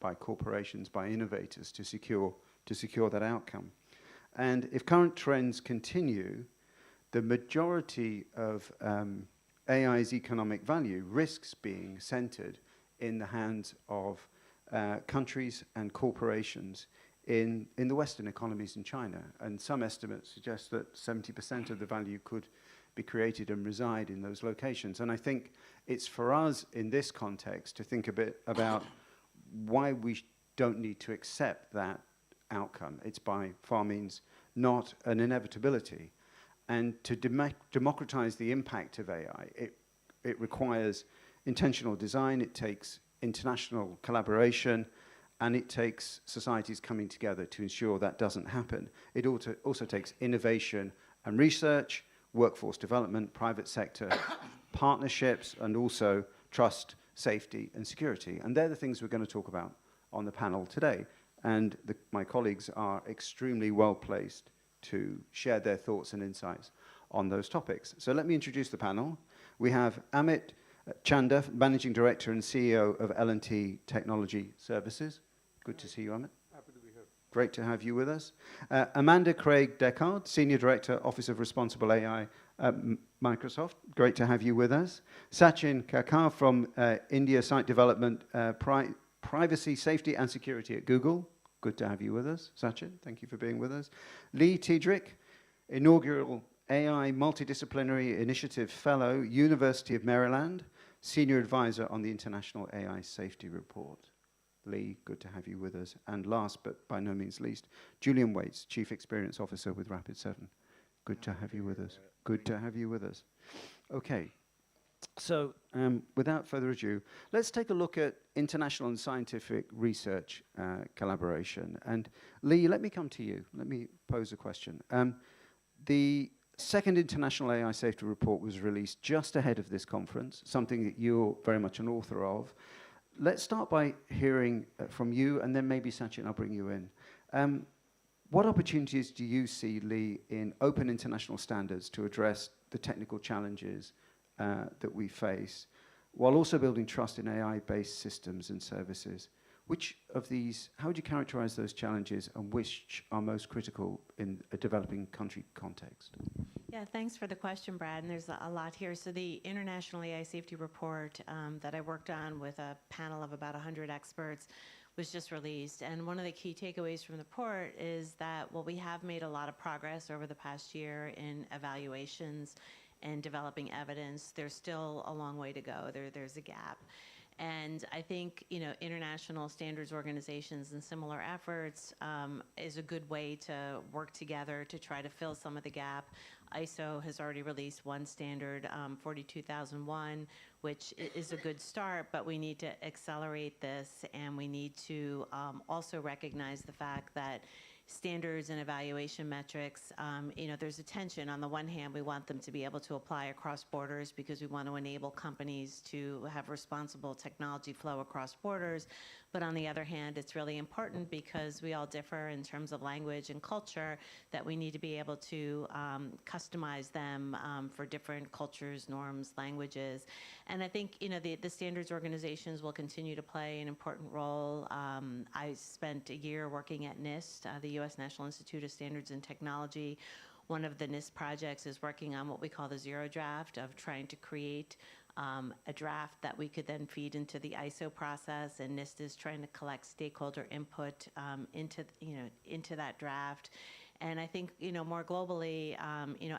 by corporations, by innovators to secure that outcome. And if current trends continue, the majority of AI's economic value risks being centered in the hands of countries and corporations in the Western economies in China. And some estimates suggest that 70% of the value could be created and reside in those locations. And I think it's for us in this context to think a bit about why we don't need to accept that outcome. It's by far means not an inevitability. And to democratize the impact of AI, it requires intentional design, it takes international collaboration, and it takes societies coming together to ensure that doesn't happen. It also takes innovation and research, workforce development, private sector partnerships, and also trust, safety, and security. And they're the things we're going to talk about on the panel today. And my colleagues are extremely well placed to share their thoughts and insights on those topics. So let me introduce the panel. We have Amit Chanda, Managing Director and CEO of L&T Technology Services. Good to see you, Amit. Happy to be here. Great to have you with us. Amanda Craig-Deckard, Senior Director, Office of Responsible AI at Microsoft. Great to have you with us. Sachin Kakar from India Site Development, Privacy, Safety and Security at Google. Good to have you with us, Sachin. Thank you for being with us. Lee Tiedrich, Inaugural AI Multidisciplinary Initiative Fellow, University of Maryland, Senior Advisor on the International AI Safety Report. Lee, good to have you with us. And last, but by no means least, Julian Waits, Chief Experience Officer with Rapid7. Good to have you with us. Good to have you with us. Okay. So, without further ado, let's take a look at international and scientific research collaboration. And Lee, let me come to you. Let me pose a question. The second International AI Safety Report was released just ahead of this conference, something that you're very much an author of. Let's start by hearing from you, and then maybe Sachin, I'll bring you in. What opportunities do you see, Lee, in open international standards to address the technical challenges that we face, while also building trust in AI-based systems and services? Which of these, how would you characterize those challenges, and which are most critical in a developing country context? Yeah, thanks for the question, Brad, and there's a lot here. So the International AI Safety Report that I worked on with a panel of about 100 experts was just released. And one of the key takeaways from the report is that, well, we have made a lot of progress over the past year in evaluations and developing evidence. There's still a long way to go. There's a gap. And I think, international standards organizations and similar efforts is a good way to work together to try to fill some of the gap. ISO has already released one standard, 42001, which is a good start, but we need to accelerate this, and we need to also recognize the fact that standards and evaluation metrics, there's a tension. On the one hand, we want them to be able to apply across borders because we want to enable companies to have responsible technology flow across borders. But on the other hand, it's really important because we all differ in terms of language and culture, that we need to be able to customize them for different cultures, norms, languages. And I think, the standards organizations will continue to play an important role. I spent a year working at NIST, the U.S. National Institute of Standards and Technology. One of the NIST projects is working on what we call the zero draft, of trying to create a draft that we could then feed into the ISO process, and NIST is trying to collect stakeholder input into that draft. And I think, more globally,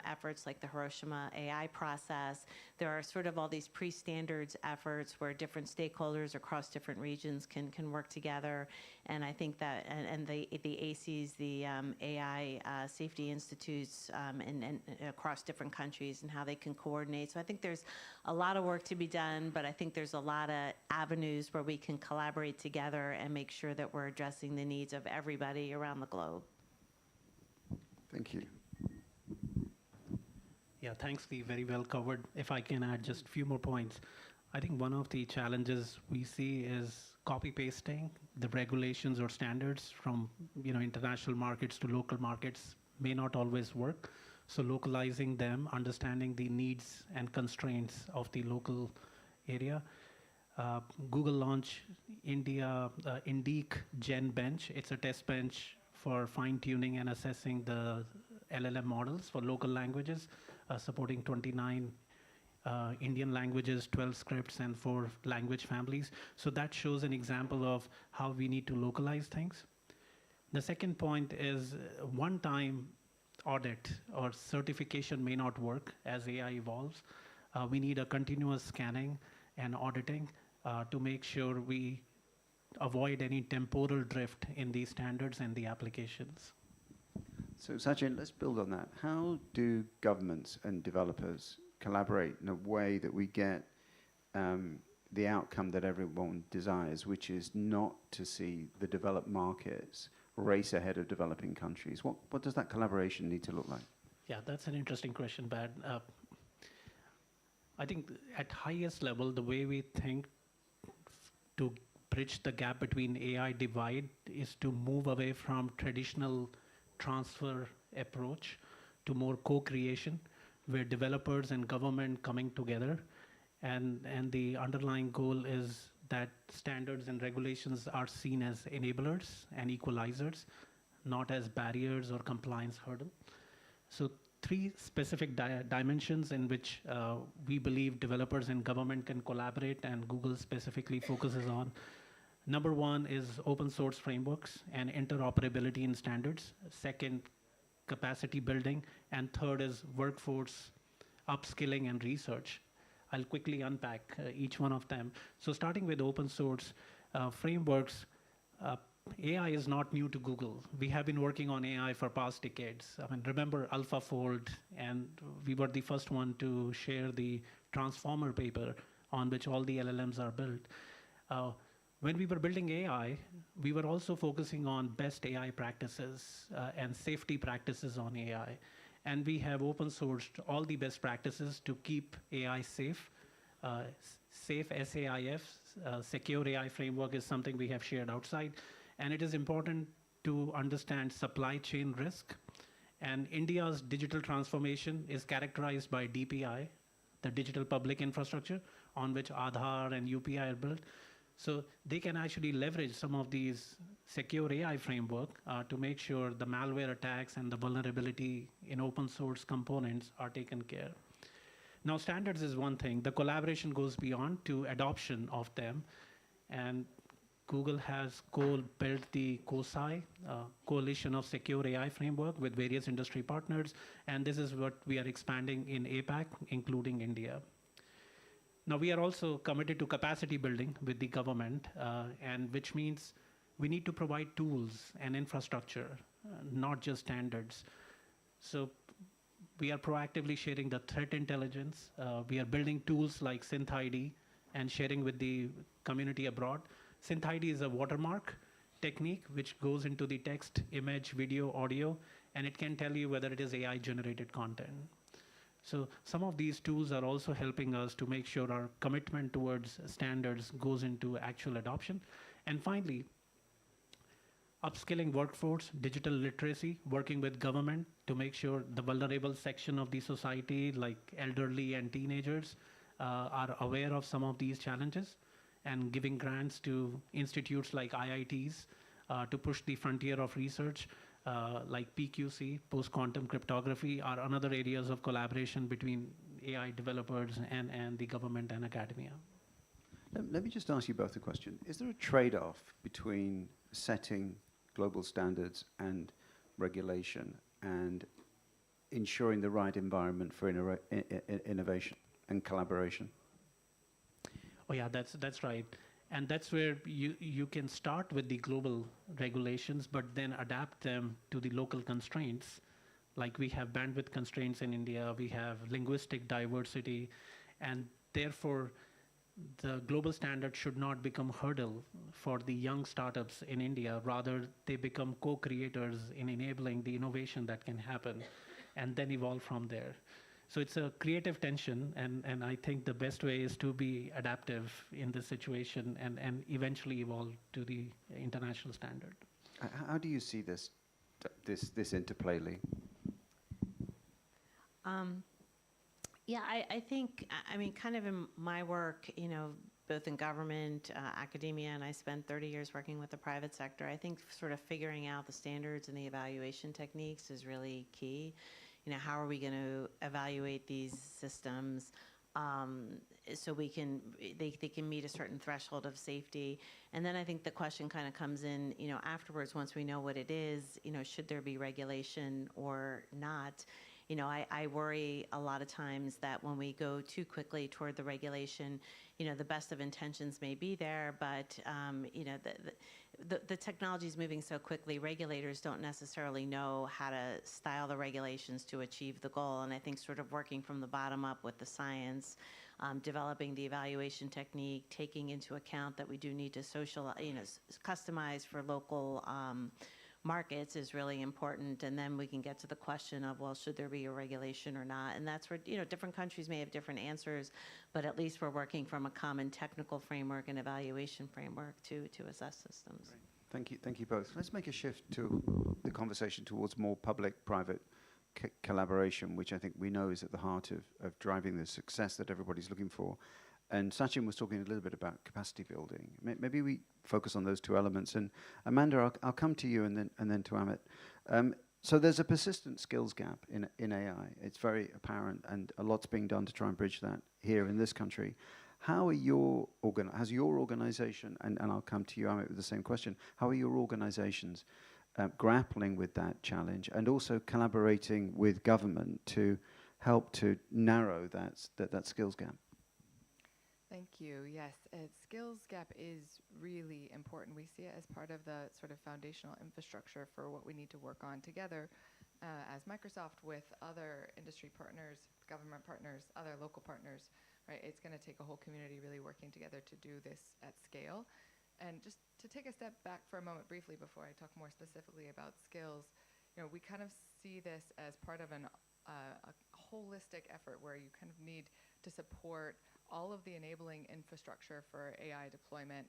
efforts like the Hiroshima AI process, there are sort of all these pre-standards efforts where different stakeholders across different regions can work together. And I think that, and the ACs, the AI Safety Institutes, and across different countries, and how they can coordinate. So I think there's a lot of work to be done, but I think there's a lot of avenues where we can collaborate together and make sure that we're addressing the needs of everybody around the globe. Thank you. Yeah, thanks, Lee. Very well covered. If I can add just a few more points. I think one of the challenges we see is copy-pasting the regulations or standards from international markets to local markets may not always work. So localizing them, understanding the needs and constraints of the local area. Google launched Indique Gen Bench. It's a test bench for fine-tuning and assessing the LLM models for local languages, supporting 29 Indian languages, 12 scripts, and 4 language families. So that shows an example of how we need to localize things. The second point is one-time audit or certification may not work as AI evolves. We need a continuous scanning and auditing to make sure we avoid any temporal drift in these standards and the applications. So Sachin, let's build on that. How do governments and developers collaborate in a way that we get the outcome that everyone desires, which is not to see the developed markets race ahead of developing countries? What does that collaboration need to look like? Yeah, that's an interesting question, Brad. I think at highest level, the way we think to bridge the gap between AI divide is to move away from traditional transfer approach to more co-creation, where developers and government coming together, and the underlying goal is that standards and regulations are seen as enablers and equalizers, not as barriers or compliance hurdle. So 3 specific dimensions in which we believe developers and government can collaborate, and Google specifically focuses on. Number 1 is open source frameworks and interoperability in standards. Second, capacity building. And third is workforce upskilling and research. I'll quickly unpack each one of them. So starting with open source frameworks, AI is not new to Google. We have been working on AI for past decades. I mean, remember AlphaFold, and we were the first one to share the transformer paper on which all the LLMs are built. When we were building AI, we were also focusing on best AI practices and safety practices on AI. And we have open sourced all the best practices to keep AI safe. Safe SAIF, secure AI framework, is something we have shared outside. And it is important to understand supply chain risk. And India's digital transformation is characterized by DPI, the digital public infrastructure, on which Aadhaar and UPI are built. So they can actually leverage some of these secure AI framework to make sure the malware attacks and the vulnerability in open source components are taken care. Now, standards is one thing. The collaboration goes beyond to adoption of them. And Google has built the COSI, Coalition of Secure AI Framework, with various industry partners. And this is what we are expanding in APAC, including India. Now, we are also committed to capacity building with the government, and which means we need to provide tools and infrastructure, not just standards. So we are proactively sharing the threat intelligence. We are building tools like SynthID and sharing with the community abroad. SynthID is a watermark technique which goes into the text, image, video, audio, and it can tell you whether it is AI-generated content. So some of these tools are also helping us to make sure our commitment towards standards goes into actual adoption. And finally, upskilling workforce, digital literacy, working with government to make sure the vulnerable section of the society, like elderly and teenagers, are aware of some of these challenges, and giving grants to institutes like IITs to push the frontier of research. Like PQC, post-quantum cryptography, are another areas of collaboration between AI developers and the government and academia. Let me just ask you both a question. Is there a trade-off between setting global standards and regulation and ensuring the right environment for innovation and collaboration? Oh yeah, that's right. And that's where you can start with the global regulations, but then adapt them to the local constraints. Like we have bandwidth constraints in India, we have linguistic diversity, and therefore the global standard should not become a hurdle for the young startups in India. Rather, they become co-creators in enabling the innovation that can happen and then evolve from there. So it's a creative tension, and I think the best way is to be adaptive in this situation and eventually evolve to the international standard. How do you see this interplay, Lee? Yeah, I think, I mean, kind of in my work, both in government, academia, and I spent 30 years working with the private sector. I think sort of figuring out the standards and the evaluation techniques is really key. You know, how are we going to evaluate these systems so they can meet a certain threshold of safety? And then I think the question kind of comes in, you know, afterwards, once we know what it is, you know, should there be regulation or not? You know, I worry a lot of times that when we go too quickly toward the regulation, you know, the best of intentions may be there, but, you know, the technology is moving so quickly, regulators don't necessarily know how to style the regulations to achieve the goal. And I think sort of working from the bottom up with the science, developing the evaluation technique, taking into account that we do need to customize for local markets is really important. And then we can get to the question of, well, should there be a regulation or not? And that's where, you know, different countries may have different answers, but at least we're working from a common technical framework and evaluation framework to assess systems. Great. Thank you both. Let's make a shift to the conversation towards more public-private collaboration, which I think we know is at the heart of driving the success that everybody's looking for. And Sachin was talking a little bit about capacity building. Maybe we focus on those two elements. And Amanda, I'll come to you and then to Amit. So there's a persistent skills gap in AI. It's very apparent, and a lot's being done to try and bridge that here in this country. How are has your organization, and I'll come to you, Amit, with the same question, how are your organizations grappling with that challenge and also collaborating with government to help to narrow that skills gap? Thank you. Yes, skills gap is really important. We see it as part of the sort of foundational infrastructure for what we need to work on together as Microsoft with other industry partners, government partners, other local partners, right? It's going to take a whole community really working together to do this at scale. And just to take a step back for a moment briefly before I talk more specifically about skills, you know, we kind of see this as part of a holistic effort where you kind of need to support all of the enabling infrastructure for AI deployment,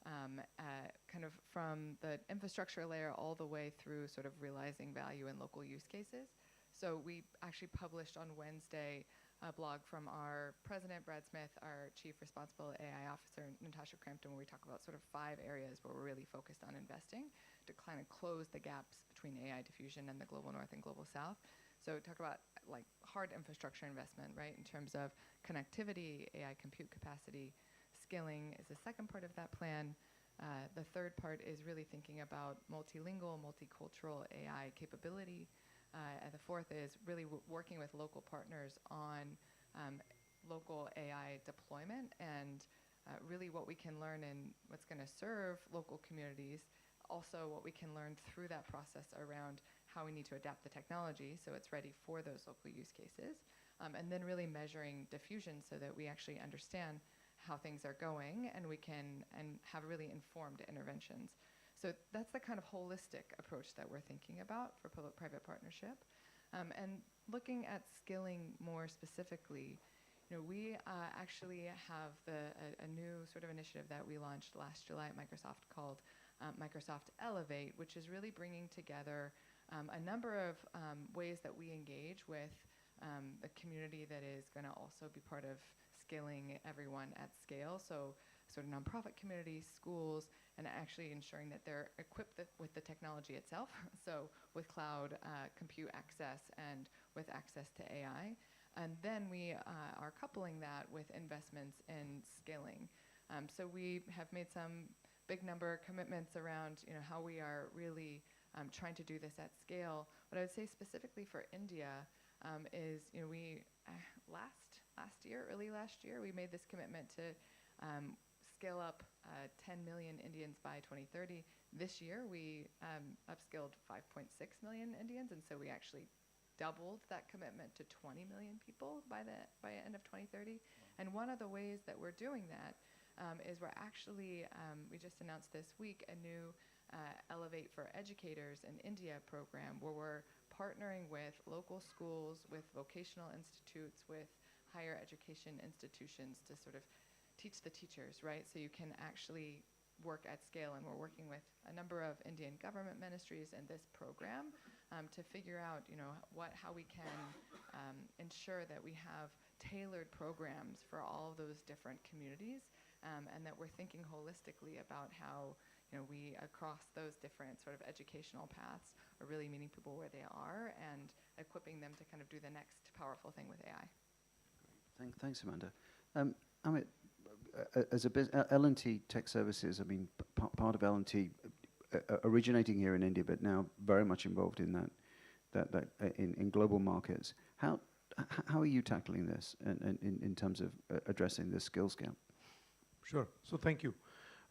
kind of from the infrastructure layer all the way through sort of realizing value in local use cases. So we actually published on Wednesday a blog from our president, Brad Smith, our chief responsible AI officer, Natasha Crampton, where we talk about sort of 5 areas where we're really focused on investing to kind of close the gaps between AI diffusion and the global north and global south. So talk about like hard infrastructure investment, right, in terms of connectivity, AI compute capacity. Skilling is the second part of that plan. The third part is really thinking about multilingual, multicultural AI capability. And the fourth is really working with local partners on local AI deployment and really what we can learn and what's going to serve local communities. Also what we can learn through that process around how we need to adapt the technology so it's ready for those local use cases. And then really measuring diffusion so that we actually understand how things are going and we can have really informed interventions. So that's the kind of holistic approach that we're thinking about for public-private partnership. And looking at skilling more specifically, you know, we actually have a new sort of initiative that we launched last July at Microsoft called Microsoft Elevate, which is really bringing together a number of ways that we engage with a community that is going to also be part of skilling everyone at scale. So sort of nonprofit communities, schools, and actually ensuring that they're equipped with the technology itself. So with cloud compute access and with access to AI. And then we are coupling that with investments in skilling. So we have made some big number commitments around, you know, how we are really trying to do this at scale. What I would say specifically for India is, you know, we early last year, we made this commitment to scale up 10 million Indians by 2030. This year, we upskilled 5.6 million Indians, and so we actually doubled that commitment to 20 million people by the end of 2030. Wow. And one of the ways that we're doing that is we're actually, we just announced this week a new Elevate for Educators in India program where we're partnering with local schools, with vocational institutes, with higher education institutions to sort of teach the teachers, right? So you can actually work at scale, and we're working with a number of Indian government ministries in this program to figure out, you know, how we can ensure that we have tailored programs for all of those different communities and that we're thinking holistically about how we, across those different sort of educational paths, are really meeting people where they are and equipping them to kind of do the next powerful thing with AI. Thanks, Amanda. Amit, as a L&T Tech Services, I mean, part of L&T originating here in India, but now very much involved in in global markets. How are you tackling this in terms of addressing this skills gap? Sure. So thank you.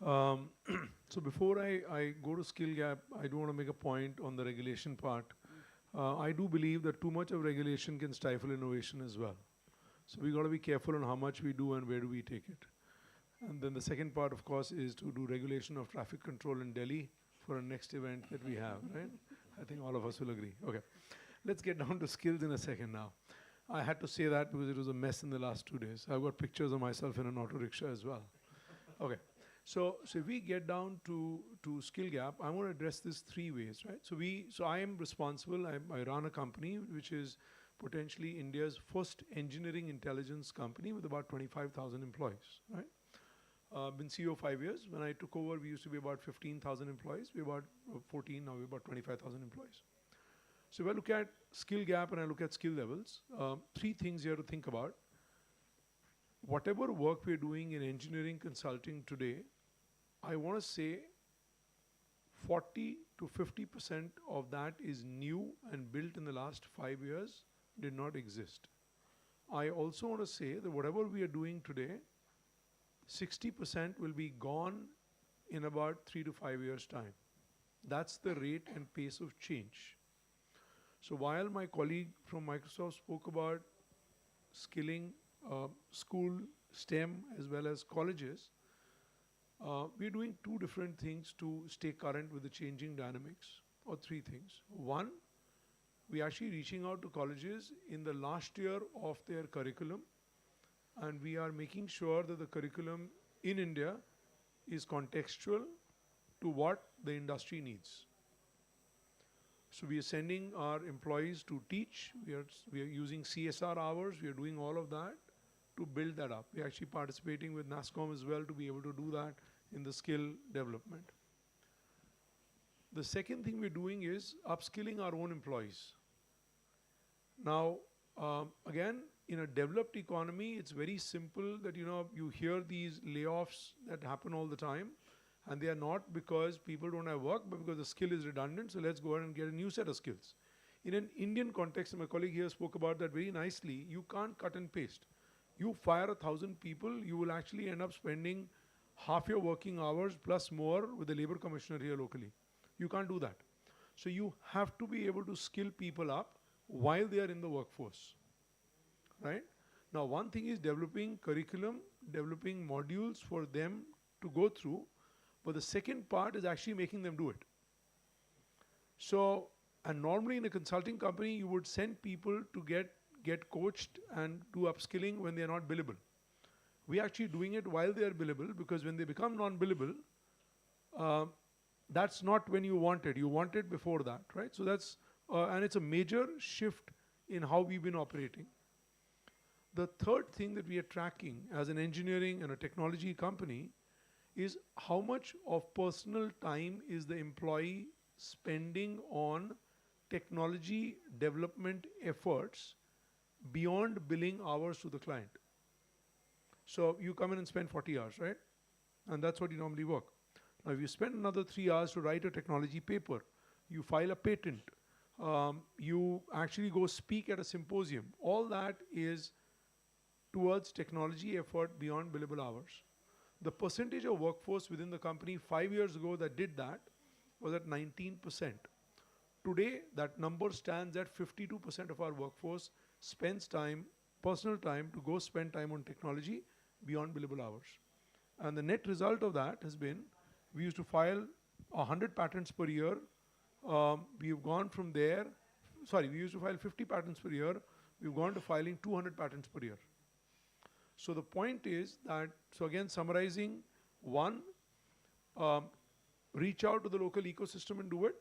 So before I go to skill gap, I do want to make a point on the regulation part. I do believe that too much of regulation can stifle innovation as well. So we got to be careful on how much we do and where do we take it. And then the second part, of course, is to do regulation of traffic control in Delhi for a next event that we have, right? I think all of us will agree. Okay. Let's get down to skills in a second now. I had to say that because it was a mess in the last 2 days. I've got pictures of myself in an auto rickshaw as well. Okay. So if we get down to skill gap, I want to address this 3 ways, right? So I am responsible. I run a company which is potentially India's first engineering intelligence company with about 25,000 employees, right? Been CEO 5 years. When I took over, we used to be about 15,000 employees. We're about 14, now we're about 25,000 employees. So if I look at skill gap and I look at skill levels, 3 things here to think about. Whatever work we're doing in engineering consulting today, I want to say 40 to 50% of that is new and built in the last 5 years, did not exist. I also want to say that whatever we are doing today, 60% will be gone in about 3 to 5 years' time. That's the rate and pace of change. So while my colleague from Microsoft spoke about skilling, school, STEM, as well as colleges, we're doing 2 different things to stay current with the changing dynamics, or 3 things. One, we're actually reaching out to colleges in the last year of their curriculum, and we are making sure that the curriculum in India is contextual to what the industry needs. So we are sending our employees to teach. We are using CSR hours. We are doing all of that to build that up. We're actually participating with NASSCOM as well to be able to do that in the skill development. The second thing we're doing is upskilling our own employees. Now, again, in a developed economy, it's very simple that you hear these layoffs that happen all the time, and they are not because people don't have work, but because the skill is redundant, so let's go ahead and get a new set of skills. In an Indian context, and my colleague here spoke about that very nicely, you can't cut and paste. You fire 1,000 people, you will actually end up spending half your working hours plus more with the labor commissioner here locally. You can't do that. So you have to be able to skill people up while they are in the workforce, right? Now, one thing is developing curriculum, developing modules for them to go through, but the second part is actually making them do it. So, and normally in a consulting company, you would send people to get coached and do upskilling when they are not billable. We're actually doing it while they are billable, because when they become non-billable, that's not when you want it. You want it before that, right? So that's, and it's a major shift in how we've been operating. The third thing that we are tracking as an engineering and a technology company is how much of personal time is the employee spending on technology development efforts beyond billing hours to the client. So you come in and spend 40 hours, right? And that's what you normally work. Now, if you spend another 3 hours to write a technology paper, you file a patent, you actually go speak at a symposium, all that is towards technology effort beyond billable hours. The percentage of workforce within the company 5 years ago that did that was at 19%. Today, that number stands at 52% of our workforce spends time, personal time, to go spend time on technology beyond billable hours. And the net result of that has been, we used to file 100 patents per year. We've gone from there, we used to file 50 patents per year. We've gone to filing 200 patents per year. So the point is that, so again, summarizing, one, reach out to the local ecosystem and do it,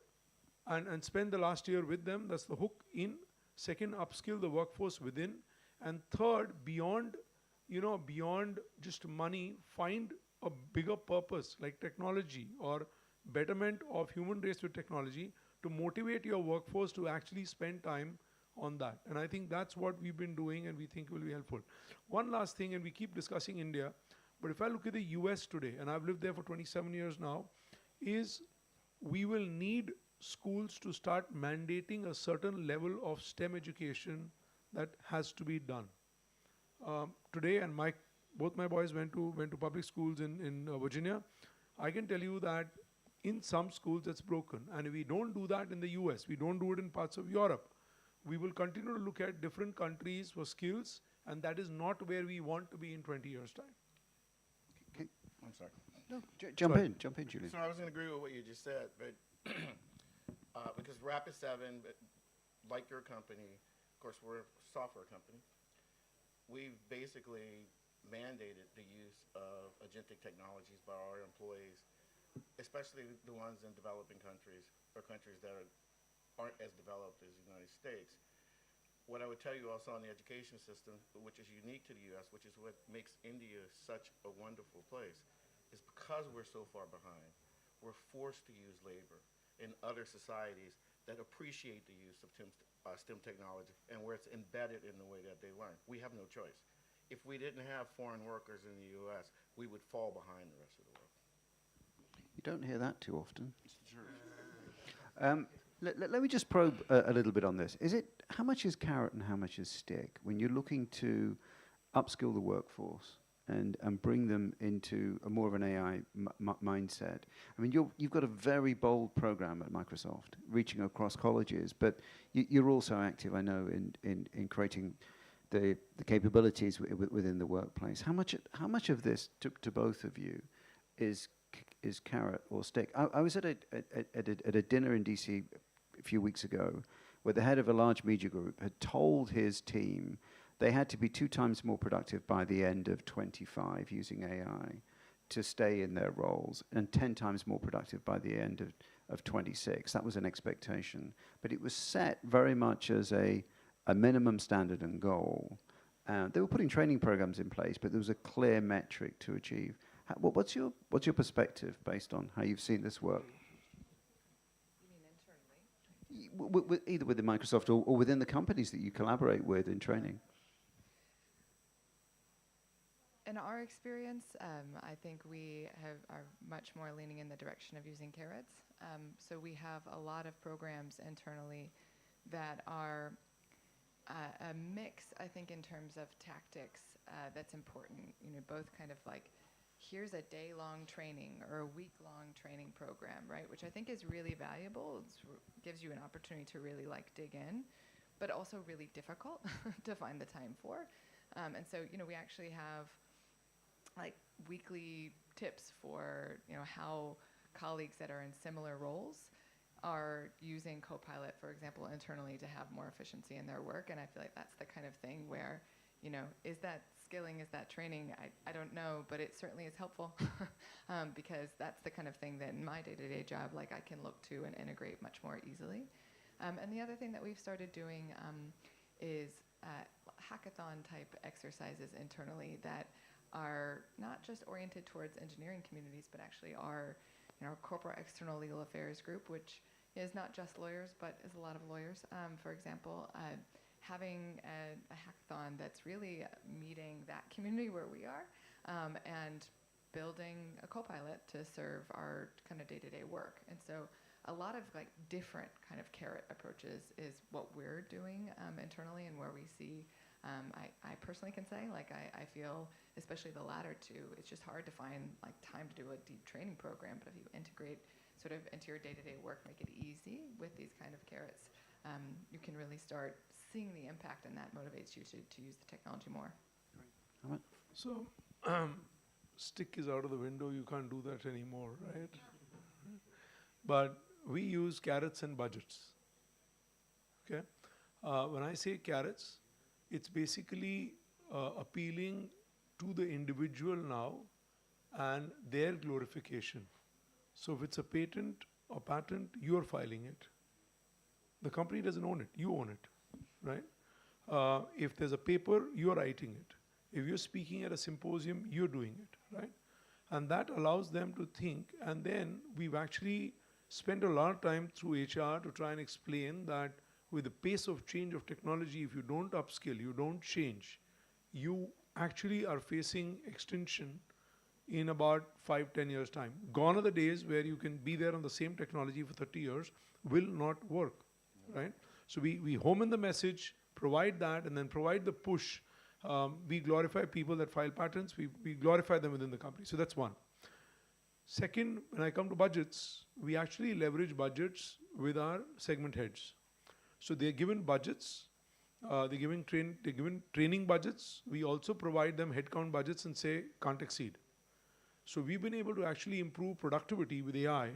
and spend the last year with them. That's the hook in. Second, upskill the workforce within. And third, beyond beyond just money, find a bigger purpose like technology or betterment of human race with technology to motivate your workforce to actually spend time on that. And I think that's what we've been doing and we think will be helpful. One last thing, and we keep discussing India, but if I look at the US today, and I've lived there for 27 years now, is we will need schools to start mandating a certain level of STEM education that has to be done. Today, and both my boys went to public schools in Virginia. I can tell you that in some schools it's broken, and if we don't do that in the US, we don't do it in parts of Europe, we will continue to look at different countries for skills, and that is not where we want to be in 20 years' time. I'm sorry. No, jump Sorry. in, Julian. So I was going to agree with what you just said, but because Rapid7, like your company, of course, we're a software company. We've basically mandated the use of agentic technologies by our employees, especially the ones in developing countries or countries that aren't as developed as the United States. What I would tell you also on the education system, which is unique to the U.S., which is what makes India such a wonderful place, is because we're so far behind, we're forced to use labor in other societies that appreciate the use of STEM technology and where it's embedded in the way that they learn. We have no choice. If we didn't have foreign workers in the U.S., we would fall behind the rest of the world. You don't hear that too often. Let me just probe a little bit on this. How much is carrot and how much is stick when you're looking to upskill the workforce and bring them into a more of an AI mindset? I mean, you've got a very bold program at Microsoft, reaching across colleges, but you're also active, I know, in creating the capabilities within the workplace. How much of this, to both of you, is carrot or stick? I was at a dinner in DC a few weeks ago where the head of a large media group had told his team they had to be 2 times more productive by the end of 25 using AI to stay in their roles, and 10 times more productive by the end of 26. That was an expectation. But it was set very much as a minimum standard and goal. They were putting training programs in place, but there was a clear metric to achieve. What's your perspective based on how you've seen this work? You mean internally? Either within Microsoft or within the companies that you collaborate with in training. In our experience, I think we are much more leaning in the direction of using carrots. So we have a lot of programs internally that are a mix, I think, in terms of tactics that's important. Both kind of like, here's a day-long training or a week-long training program, right? Which I think is really valuable. It gives you an opportunity to really dig in, but also really difficult to find the time for. And so, we actually have weekly tips for, how colleagues that are in similar roles are using Copilot, for example, internally to have more efficiency in their work. And I feel like that's the kind of thing where, is that skilling, is that training? I don't know, but it certainly is helpful because that's the kind of thing that in my day-to-day job, I can look to and integrate much more easily. And the other thing that we've started doing is hackathon-type exercises internally that are not just oriented towards engineering communities, but actually are our corporate external legal affairs group, which is not just lawyers, but is a lot of lawyers. For example, having a hackathon that's really meeting that community where we are and building a Copilot to serve our kind of day-to-day work. And so a lot of different kind of carrot approaches is what we're doing internally and where we see. I personally can say, I feel, especially the latter two, it's just hard to find time to do a deep training program. But if you integrate sort of into your day-to-day work, make it easy with these kind of carrots, you can really start seeing the impact, and that motivates you to use the technology more. So, stick is out of the window. You can't do that anymore, right? But we use carrots and budgets. Okay. When I say carrots, it's basically appealing to the individual now and their glorification. So if it's a patent or patent, you're filing it. The company doesn't own it, you own it, right? If there's a paper, you're writing it. If you're speaking at a symposium, you're doing it, right? And that allows them to think. And then we've actually spent a lot of time through HR to try and explain that with the pace of change of technology, if you don't upskill, you don't change, you actually are facing extinction in about 5-10 years time. Gone are the days where you can be there on the same technology for 30 years, will not work, right? So we home in the message, provide that, and then provide the push. We glorify people that file patents, we glorify them within the company. So that's one. Second, when I come to budgets, we actually leverage budgets with our segment heads. So they're given budgets, they're given training budgets. We also provide them headcount budgets and say, can't exceed. So we've been able to actually improve productivity with AI.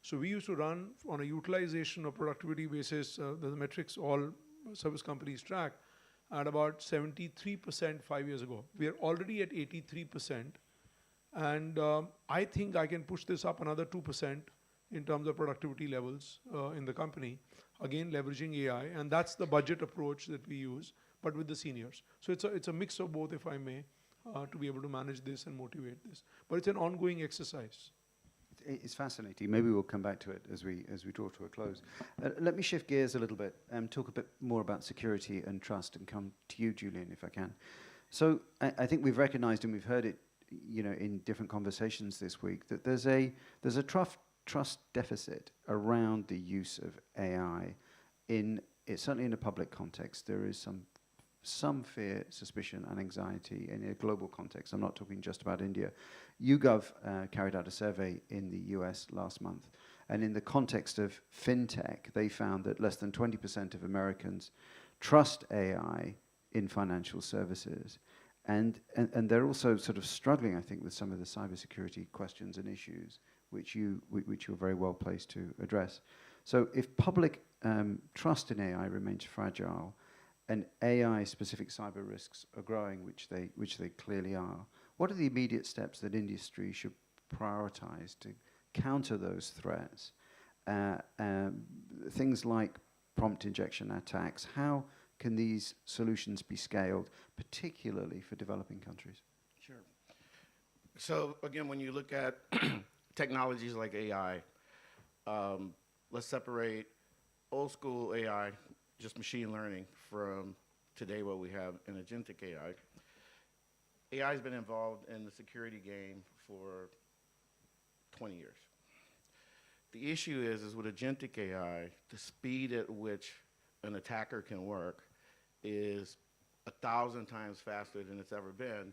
So we used to run on a utilization or productivity basis, the metrics all service companies track, at about 73% 5 years ago. We are already at 83%. And I think I can push this up another 2% in terms of productivity levels in the company, again leveraging AI, and that's the budget approach that we use, but with the seniors. So it's a mix of both, if I may, to be able to manage this and motivate this. But it's an ongoing exercise. It's fascinating. Maybe we'll come back to it as we draw to a close. Let me shift gears a little bit and talk a bit more about security and trust, and come to you, Julian, if I can. So I think we've recognized, and we've heard it, in different conversations this week, that there's a trust deficit around the use of AI. Certainly in a public context, there is some fear, suspicion, and anxiety in a global context. I'm not talking just about India. YouGov carried out a survey in the US last month, and in the context of fintech, they found that less than 20% of Americans trust AI in financial services. And they're also sort of struggling, I think, with some of the cybersecurity questions and issues which you're very well placed to address. So if public trust in AI remains fragile, and AI-specific cyber risks are growing, which they clearly are, what are the immediate steps that industry should prioritize to counter those threats? Things like prompt injection attacks. How can these solutions be scaled, particularly for developing countries? Sure. So again, when you look at technologies like AI, let's separate old school AI, just machine learning, from today what we have in agentic AI. AI has been involved in the security game for 20 years. The issue is with agentic AI, the speed at which an attacker can work is 1,000 times faster than it's ever been,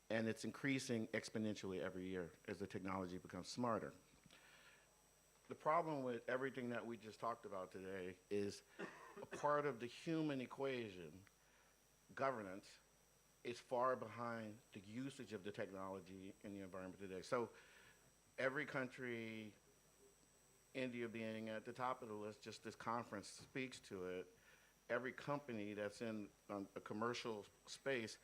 and it's increasing exponentially every year as the technology becomes smarter. The problem with everything that we just talked about today is a part of the human equation, governance, is far behind the usage of the technology in the environment today. So every country, India being at the top of the list, just this conference speaks to it, every company that's in a commercial space,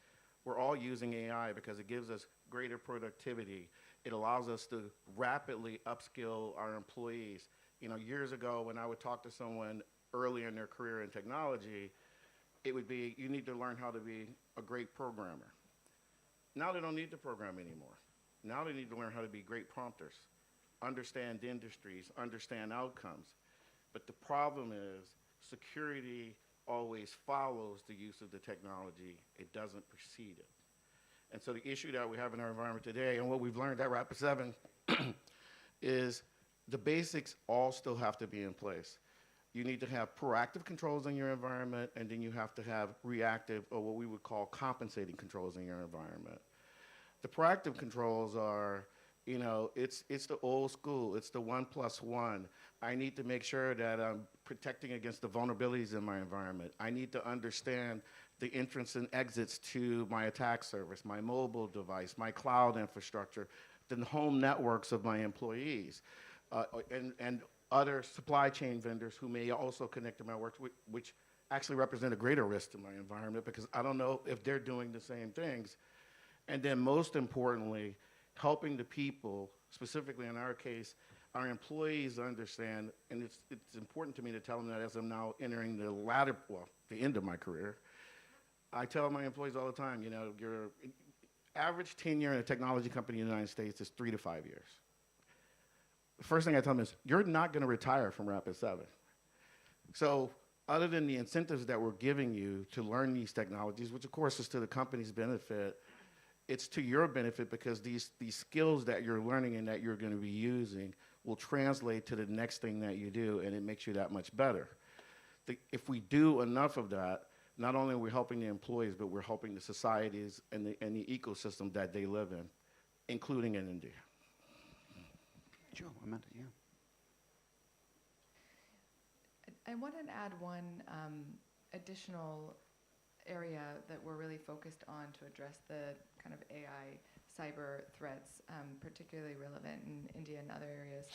we're all using AI because it gives us greater productivity. It allows us to rapidly upskill our employees. Years ago when I would talk to someone early in their career in technology, it would be, you need to learn how to be a great programmer. Now they don't need to program anymore. Now they need to learn how to be great prompters, understand industries, understand outcomes. But the problem is security always follows the use of the technology. It doesn't precede it. And so the issue that we have in our environment today, and what we've learned at Rapid7, is the basics all still have to be in place. You need to have proactive controls in your environment, and then you have to have reactive, or what we would call compensating controls in your environment. The proactive controls are, it's the old school. It's the 1+1. I need to make sure that I'm protecting against the vulnerabilities in my environment. I need to understand the entrance and exits to my attack surface, my mobile device, my cloud infrastructure, the home networks of my employees, and other supply chain vendors who may also connect to my work, which actually represent a greater risk to my environment because I don't know if they're doing the same things. And then most importantly, helping the people, specifically in our case, our employees understand, and it's important to me to tell them that as I'm now entering the end of my career, I tell my employees all the time, you know, your average tenure in a technology company in the United States is 3 to 5 years. The first thing I tell them is, you're not going to retire from Rapid7. So other than the incentives that we're giving you to learn these technologies, which of course is to the company's benefit, it's to your benefit because these skills that you're learning and that you're going to be using will translate to the next thing that you do, and it makes you that much better. If we do enough of that, not only are we helping the employees, but we're helping the societies and the ecosystem that they live in, including in India. Sure, Amanda, yeah. I want to add one additional area that we're really focused on to address the kind of AI cyber threats, particularly relevant in India and other areas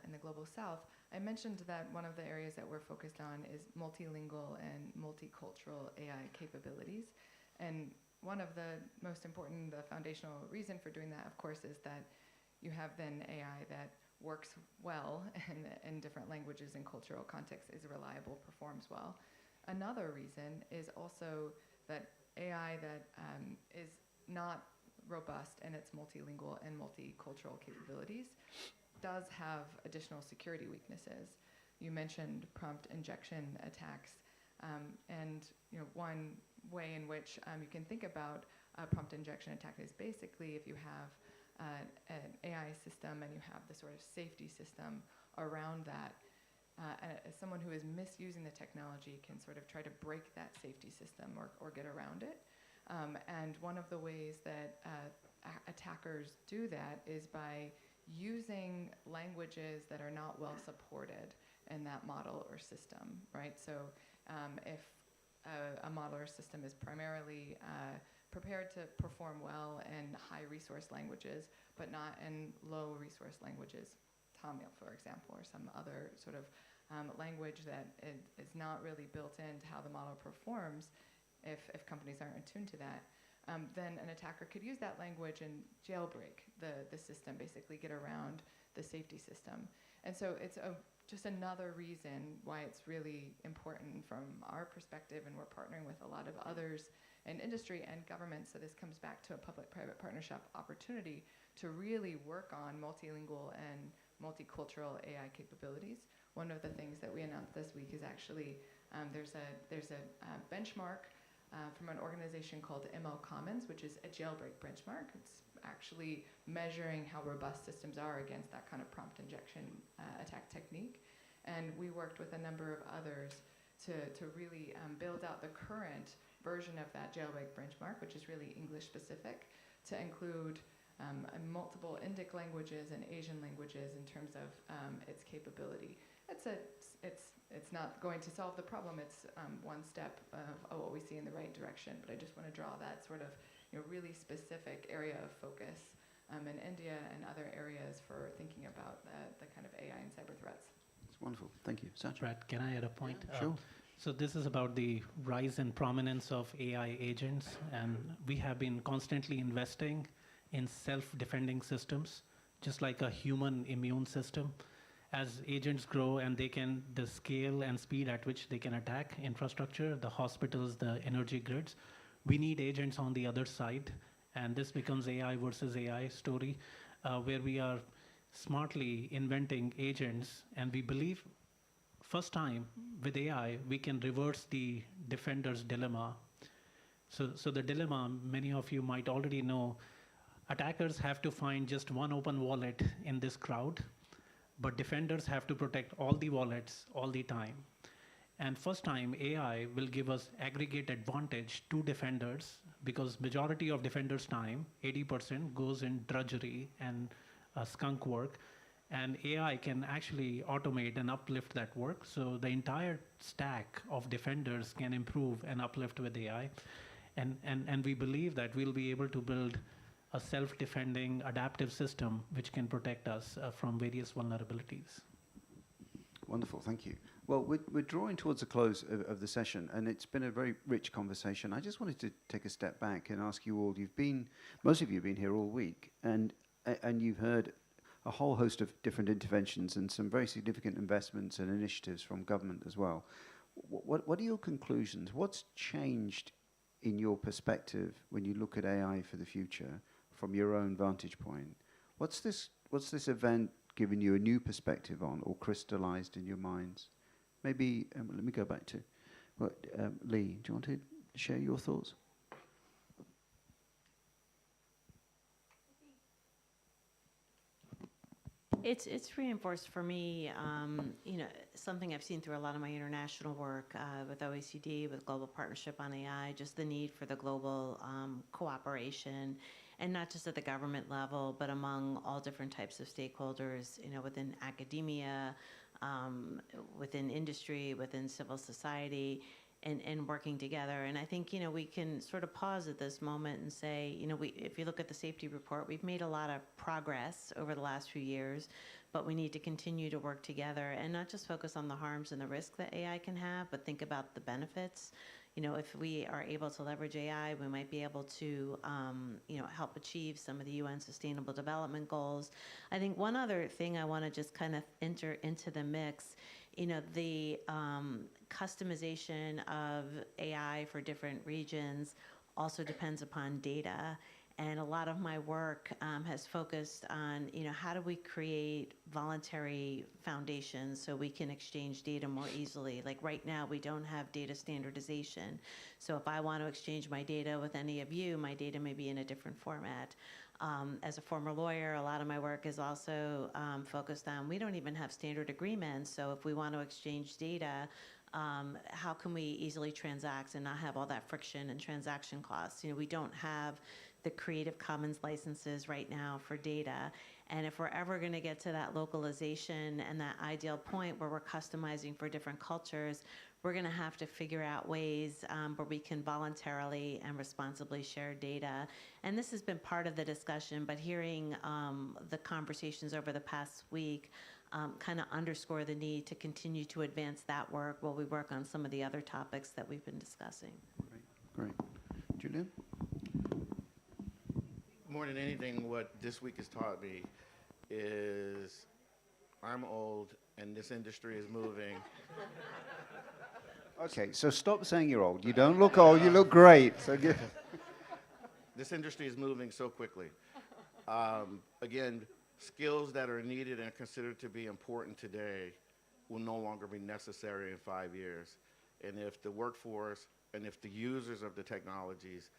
in the global south. I mentioned that one of the areas that we're focused on is multilingual and multicultural AI capabilities. And one of the most important, the foundational reason for doing that, of course, is that you have then AI that works well in different languages and cultural contexts, is reliable, performs well. Another reason is also that AI that is not robust in its multilingual and multicultural capabilities does have additional security weaknesses. You mentioned prompt injection attacks, and one way in which you can think about a prompt injection attack is basically if you have an AI system and you have the sort of safety system around that, as someone who is misusing the technology can sort of try to break that safety system or get around it. And one of the ways that attackers do that is by using languages that are not well supported in that model or system, right? So if a model or system is primarily prepared to perform well in high resource languages, but not in low resource languages, Tamil, for example, or some other sort of language that is not really built into how the model performs, if companies aren't attuned to that, then an attacker could use that language and jailbreak the system, basically get around the safety system. And so it's just another reason why it's really important from our perspective, and we're partnering with a lot of others in industry and government, so this comes back to a public-private partnership opportunity to really work on multilingual and multicultural AI capabilities. One of the things that we announced this week is actually there's a benchmark from an organization called ML Commons, which is a jailbreak benchmark. It's actually measuring how robust systems are against that kind of prompt injection attack technique. And we worked with a number of others to really build out the current version of that jailbreak benchmark, which is really English specific, to include multiple Indic languages and Asian languages in terms of its capability. It's not going to solve the problem. It's one step of what we see in the right direction. But I just want to draw that sort of really specific area of focus in India and other areas for thinking about the kind of AI and cyber threats. It's wonderful. Thank you. Sachin? Brad, can I add a point? Yeah, sure. So this is about the rise and prominence of AI agents, and we have been constantly investing in self-defending systems, just like a human immune system. As agents grow and the scale and speed at which they can attack infrastructure, the hospitals, the energy grids, we need agents on the other side, and this becomes AI versus AI story, where we are smartly inventing agents, and we believe first time with AI, we can reverse the defender's dilemma. So the dilemma, many of you might already know, attackers have to find just one open wallet in this crowd, but defenders have to protect all the wallets all the time. And first time, AI will give us aggregate advantage to defenders, because majority of defenders' time, 80%, goes in drudgery and skunk work. And AI can actually automate and uplift that work. So the entire stack of defenders can improve and uplift with AI. And we believe that we'll be able to build a self-defending adaptive system which can protect us from various vulnerabilities. Wonderful, thank you. Well, we're drawing towards the close of the session, and it's been a very rich conversation. I just wanted to take a step back and ask you all, most of you have been here all week, and you've heard a whole host of different interventions and some very significant investments and initiatives from government as well. What are your conclusions? What's changed in your perspective, when you look at AI for the future, from your own vantage point, what's this event given you a new perspective on, or crystallized in your minds? Maybe, let me go back to, Lee, do you want to share your thoughts? It's reinforced for me, something I've seen through a lot of my international work with OECD, with Global Partnership on AI, just the need for the global cooperation, and not just at the government level, but among all different types of stakeholders, within academia, within industry, within civil society, and working together. And I think, we can sort of pause at this moment and say, if you look at the safety report, we've made a lot of progress over the last few years, but we need to continue to work together and not just focus on the harms and the risk that AI can have, but think about the benefits. If we are able to leverage AI, we might be able to, help achieve some of the UN Sustainable Development Goals. I think one other thing I want to just kind of enter into the mix, the customization of AI for different regions also depends upon data. And a lot of my work has focused on, how do we create voluntary foundations so we can exchange data more easily? Like right now, we don't have data standardization. So if I want to exchange my data with any of you, my data may be in a different format. As a former lawyer, a lot of my work is also focused on, we don't even have standard agreements. So if we want to exchange data, how can we easily transact and not have all that friction and transaction costs? We don't have the Creative Commons licenses right now for data. And if we're ever going to get to that localization and that ideal point where we're customizing for different cultures, we're going to have to figure out ways where we can voluntarily and responsibly share data. And this has been part of the discussion, but hearing the conversations over the past week kind of underscore the need to continue to advance that work while we work on some of the other topics that we've been discussing. Great. Julian? More than anything, what this week has taught me is I'm old and this industry is moving. Okay, so stop saying you're old. You don't look old, you look great. So This industry is moving so quickly. Again, skills that are needed and considered to be important today will no longer be necessary in 5 years. And if the workforce and if the users of the technologies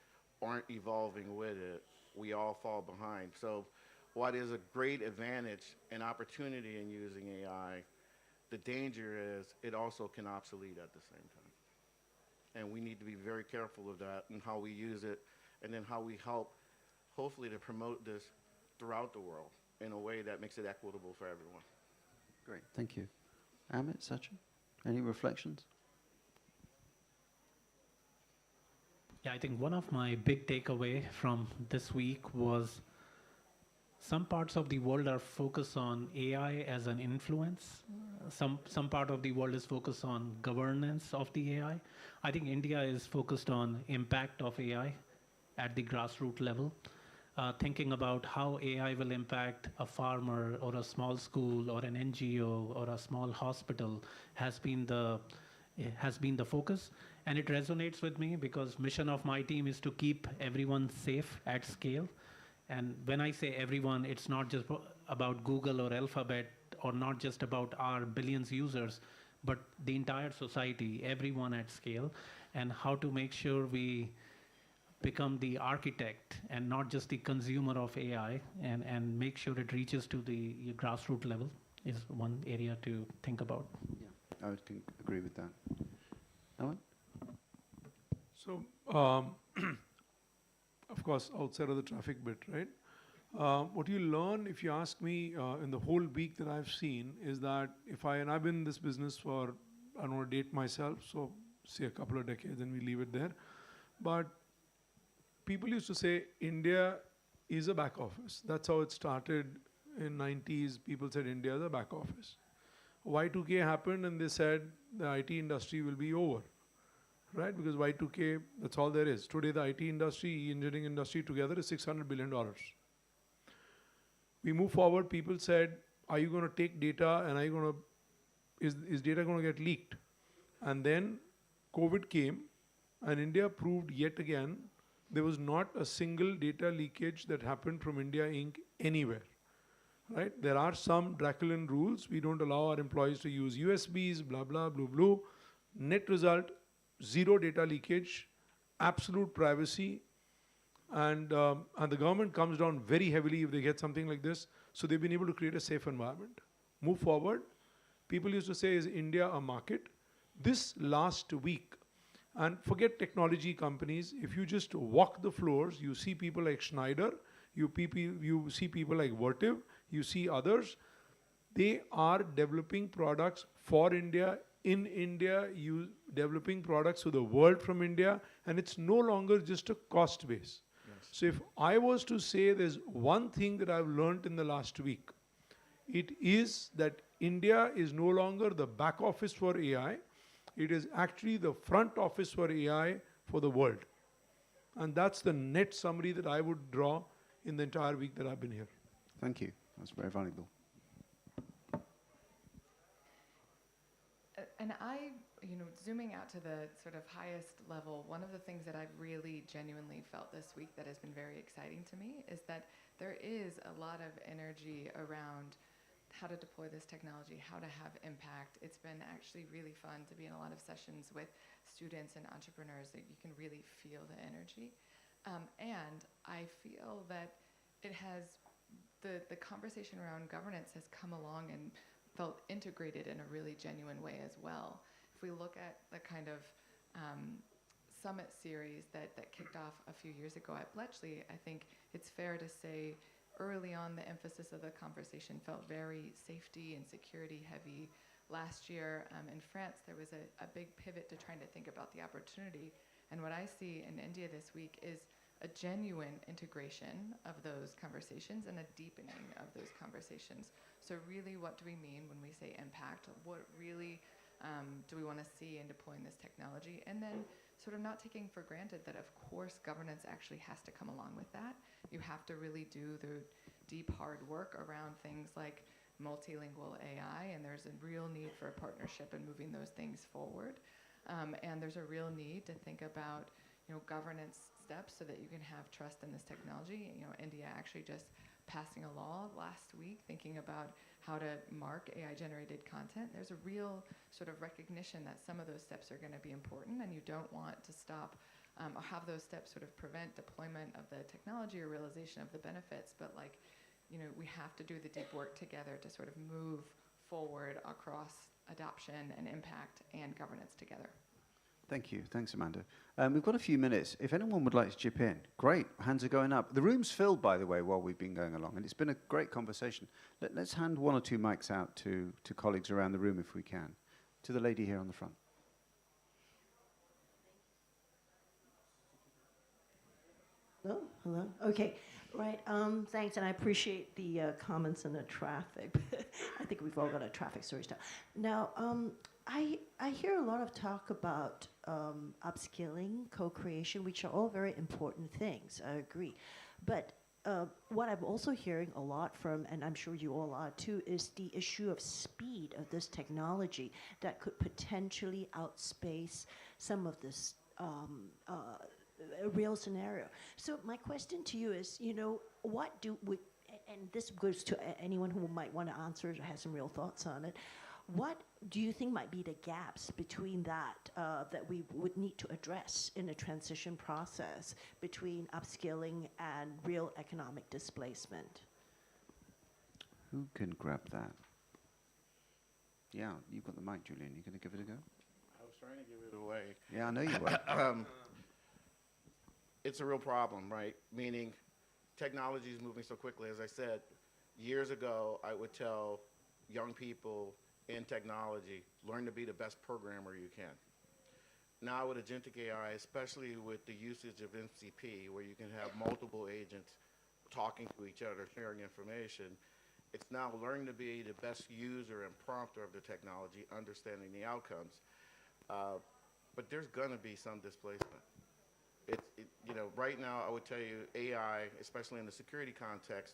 aren't evolving with it, we all fall behind. So what is a great advantage and opportunity in using AI, the danger is it also can obsolete at the same time. And we need to be very careful of that and how we use it, and then how we help, hopefully, to promote this throughout the world in a way that makes it equitable for everyone. Great, thank you. Amit, Sachin, any reflections? Yeah, I think one of my big takeaway from this week was some parts of the world are focused on AI as an influence. Some part of the world is focused on governance of the AI. I think India is focused on impact of AI at the grassroots level, thinking about how AI will impact a farmer or a small school or an NGO or a small hospital has been the focus. And it resonates with me because mission of my team is to keep everyone safe at scale. And when I say everyone, it's not just about Google or Alphabet, or not just about our billions users, but the entire society, everyone at scale, and how to make sure we become the architect and not just the consumer of AI, and make sure it reaches to the grassroots level is one area to think about. Yeah, I would agree with that. Owen? So, of course, outside of the traffic bit, right? What you learn, if you ask me, in the whole week that I've seen, is that and I've been in this business for, I don't want to date myself, so say a couple of decades and we leave it there. But people used to say India is a back office. That's how it started in 90s. People said India is a back office. Y2K happened and they said the IT industry will be over. Right, because Y2K, that's all there is. Today, the IT industry, engineering industry together is $600 billion. We move forward, people said, are you going to take data and is data going to get leaked? And then COVID came And India proved yet again there was not a single data leakage that happened from India Inc. anywhere. Right? There are some Draculian rules. We don't allow our employees to use USBs, blah, blah, blue, blue. Net result, zero data leakage, absolute privacy, and the government comes down very heavily if they get something like this. So they've been able to create a safe environment. Move forward. People used to say, is India a market? This last week, and forget technology companies, if you just walk the floors, you see people like Schneider, you see people like Vertiv, you see others. They are developing products for India, in India, developing products to the world from India, and it's no longer just a cost base. Yes. So if I was to say there's one thing that I've learned in the last week, it is that India is no longer the back office for AI. It is actually the front office for AI for the world. And that's the net summary that I would draw in the entire week that I've been here. Thank you. That's very valuable. And zooming out to the sort of highest level, one of the things that I've really genuinely felt this week that has been very exciting to me is that there is a lot of energy around how to deploy this technology, how to have impact. It's been actually really fun to be in a lot of sessions with students and entrepreneurs that you can really feel the energy. And I feel that it has, the conversation around governance has come along and felt integrated in a really genuine way as well. If we look at the kind of summit series that kicked off a few years ago at Bletchley, I think it's fair to say early on the emphasis of the conversation felt very safety and security heavy. Last year in France, there was a big pivot to trying to think about the opportunity. And what I see in India this week is a genuine integration of those conversations and a deepening of those conversations. So really, what do we mean when we say impact? What really do we want to see in deploying this technology? And then sort of not taking for granted that, of course, governance actually has to come along with that. You have to really do the deep, hard work around things like multilingual AI, and there's a real need for a partnership in moving those things forward. And there's a real need to think about governance steps so that you can have trust in this technology. India actually just passing a law last week thinking about how to mark AI-generated content. There's a real sort of recognition that some of those steps are going to be important, and you don't want to stop or have those steps sort of prevent deployment of the technology or realization of the benefits. But we have to do the deep work together to sort of move forward across adoption and impact and governance together. Thank you. Thanks, Amanda. We've got a few minutes. If anyone would like to chip in, great. Hands are going up. The room's filled, by the way, while we've been going along, and it's been a great conversation. Let's hand one or two mics out to colleagues around the room if we can. To the lady here on the front. Hello? Hello? Okay. Right. Thanks, and I appreciate the comments on the traffic. I think we've all got a traffic story to tell. Now, I hear a lot of talk about upskilling, co-creation, which are all very important things. I agree. But what I'm also hearing a lot from, and I'm sure you all are too, is the issue of speed of this technology that could potentially outspace some of this real scenario. So my question to you is, what do we, and this goes to anyone who might want to answer or has some real thoughts on it, what do you think might be the gaps between that that we would need to address in a transition process between upskilling and real economic displacement? Who can grab that? Yeah, you've got the mic, Julian. You going to give it a go? I was trying to give it away. Yeah, I know you were. It's a real problem, right? Meaning technology is moving so quickly. As I said, years ago, I would tell young people in technology, learn to be the best programmer you can. Now with agentic AI, especially with the usage of MCP, where you can have multiple agents talking to each other, sharing information, it's now learning to be the best user and prompter of the technology, understanding the outcomes. But there's going to be some displacement. Right now, I would tell you AI, especially in the security context,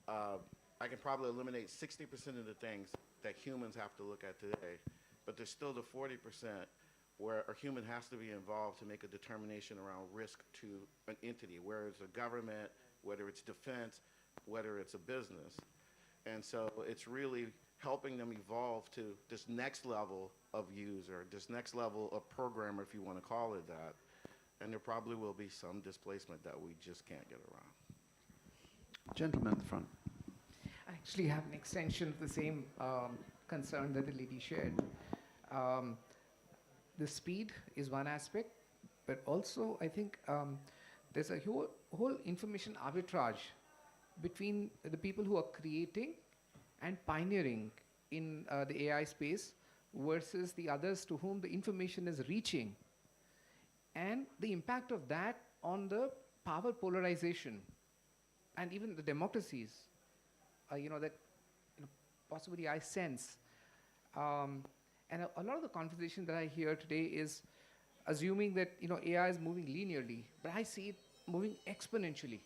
I can probably eliminate 60% of the things that humans have to look at today, but there's still the 40% where a human has to be involved to make a determination around risk to an entity, whether it's a government, whether it's defense, whether it's a business. And so it's really helping them evolve to this next level of user, this next level of programmer, if you want to call it that. And there probably will be some displacement that we just can't get around. Gentleman at the front. I actually have an extension of the same concern that the lady shared. The speed is one aspect, but also I think there's a whole information arbitrage between the people who are creating and pioneering in the AI space versus the others to whom the information is reaching, and the impact of that on the power polarization and even the democracies, that possibly I sense. And a lot of the conversation that I hear today is assuming that AI is moving linearly, but I see it moving exponentially.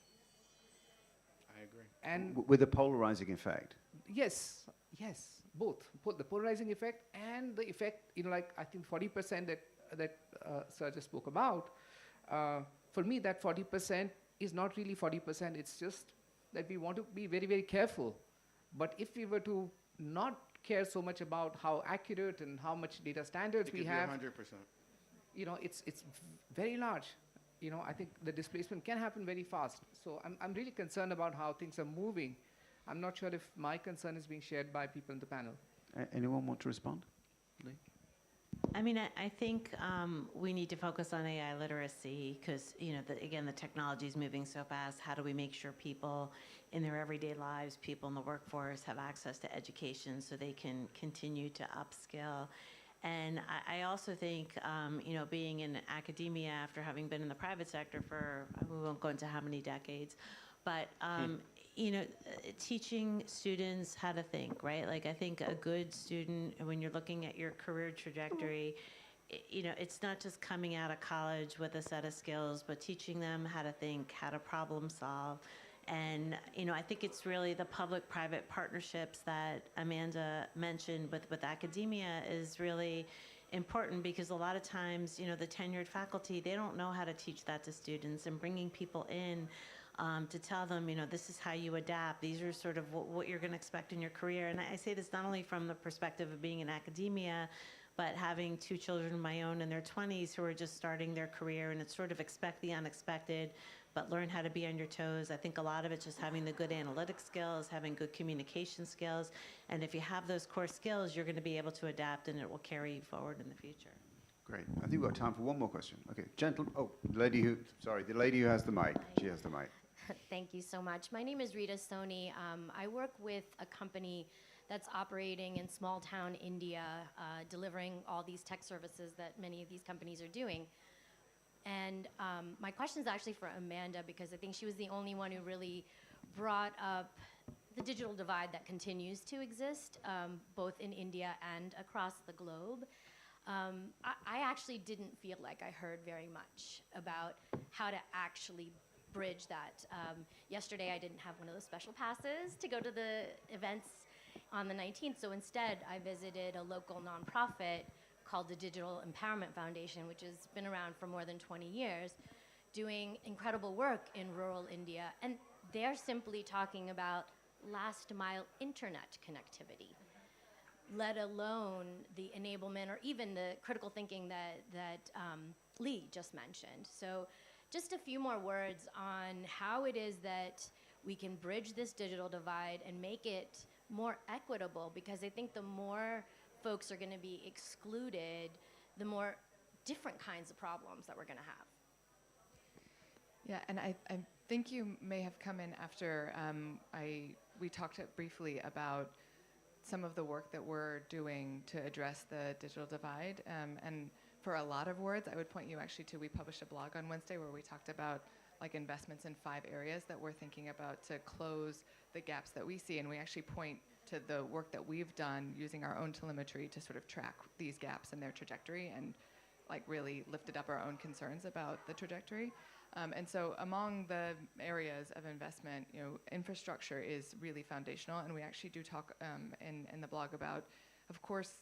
I agree. And With a polarizing effect. yes, both the polarizing effect and the effect, like I think 40% that Sir just spoke about. For me, that 40% is not really 40%. It's just that we want to be very, very careful. But if we were to not care so much about how accurate and how much data standards It we could have, be 100%. it's very large. I think the displacement can happen very fast. So I'm really concerned about how things are moving. I'm not sure if my concern is being shared by people in the panel. Anyone want to respond? Lee? I mean, I think we need to focus on AI literacy because, again, the technology is moving so fast. How do we make sure people in their everyday lives, people in the workforce have access to education so they can continue to upskill? And I also think, being in academia after having been in the private sector for, we won't go into how many decades, but, teaching students how to think, right? Like, I think a good student, when you're looking at your career trajectory, it's not just coming out of college with a set of skills, but teaching them how to think, how to problem solve. And, I think it's really the public-private partnerships that Amanda mentioned with academia is really important because a lot of times, the tenured faculty, they don't know how to teach that to students, and bringing people in to tell them, this is how you adapt. These are sort of what you're going to expect in your career. And I say this not only from the perspective of being in academia, but having two children of my own in their 20s who are just starting their career, and it's sort of expect the unexpected, but learn how to be on your toes. I think a lot of it's just having the good analytic skills, having good communication skills, and if you have those core skills, you're going to be able to adapt, and it will carry you forward in the future. Great. I think we've got time for one more question. Okay, the lady who has the mic. She has the mic. Thank you so much. My name is Rita Soni. I work with a company that's operating in small town India, delivering all these tech services that many of these companies are doing. And my question is actually for Amanda, because I think she was the only one who really brought up the digital divide that continues to exist, both in India and across the globe. I actually didn't feel like I heard very much about how to actually bridge that. Yesterday I didn't have one of those special passes to go to the events on the 19th, so instead I visited a local nonprofit called the Digital Empowerment Foundation, which has been around for more than 20 years, doing incredible work in rural India. And they're simply talking about last mile internet connectivity, let alone the enablement or even the critical thinking that Lee just mentioned. So just a few more words on how it is that we can bridge this digital divide and make it more equitable, because I think the more folks are going to be excluded, the more different kinds of problems that we're going to have. Yeah, and I think you may have come in after we talked briefly about some of the work that we're doing to address the digital divide. And for a lot of words, I would point you actually to, we published a blog on Wednesday where we talked about like investments in 5 areas that we're thinking about to close the gaps that we see. And we actually point to the work that we've done using our own telemetry to sort of track these gaps and their trajectory, and like really lifted up our own concerns about the trajectory. And so among the areas of investment, infrastructure is really foundational, and we actually do talk in the blog about, of course,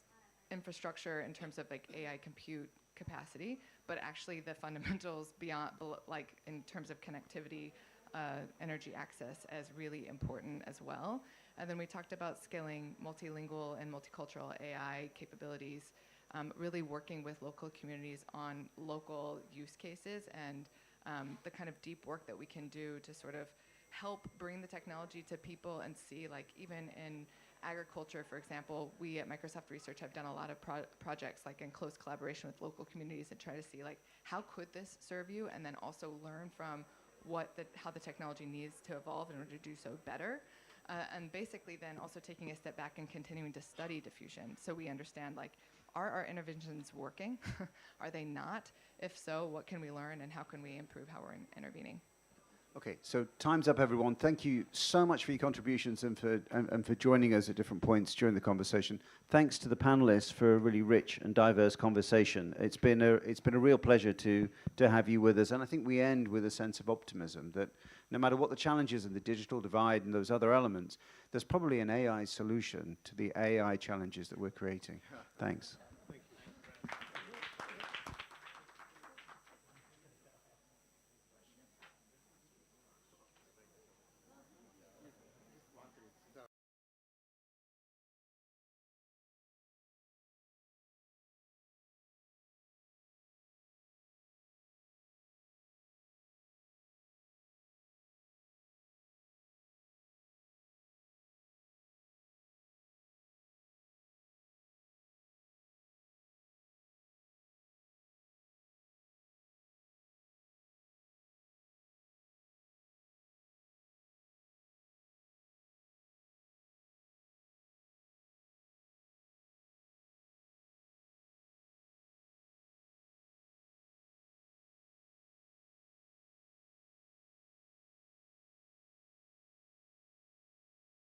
infrastructure in terms of like AI compute capacity, but actually the fundamentals beyond, like in terms of connectivity, energy access as really important as well. And then we talked about scaling multilingual and multicultural AI capabilities, really working with local communities on local use cases and the kind of deep work that we can do to sort of help bring the technology to people and see, like, even in agriculture, for example, we at Microsoft Research have done a lot of projects like in close collaboration with local communities and try to see, like, how could this serve you, and then also learn from how the technology needs to evolve in order to do so better. And basically then also taking a step back and continuing to study diffusion so we understand, like, are our interventions working? Are they not? If so, what can we learn and how can we improve how we're intervening? Okay, so time's up, everyone. Thank you so much for your contributions and for joining us at different points during the conversation. Thanks to the panelists for a really rich and diverse conversation. It's been a real pleasure to have you with us, and I think we end with a sense of optimism that no matter what the challenges and the digital divide and those other elements, there's probably an AI solution to the AI challenges that we're creating. Thanks.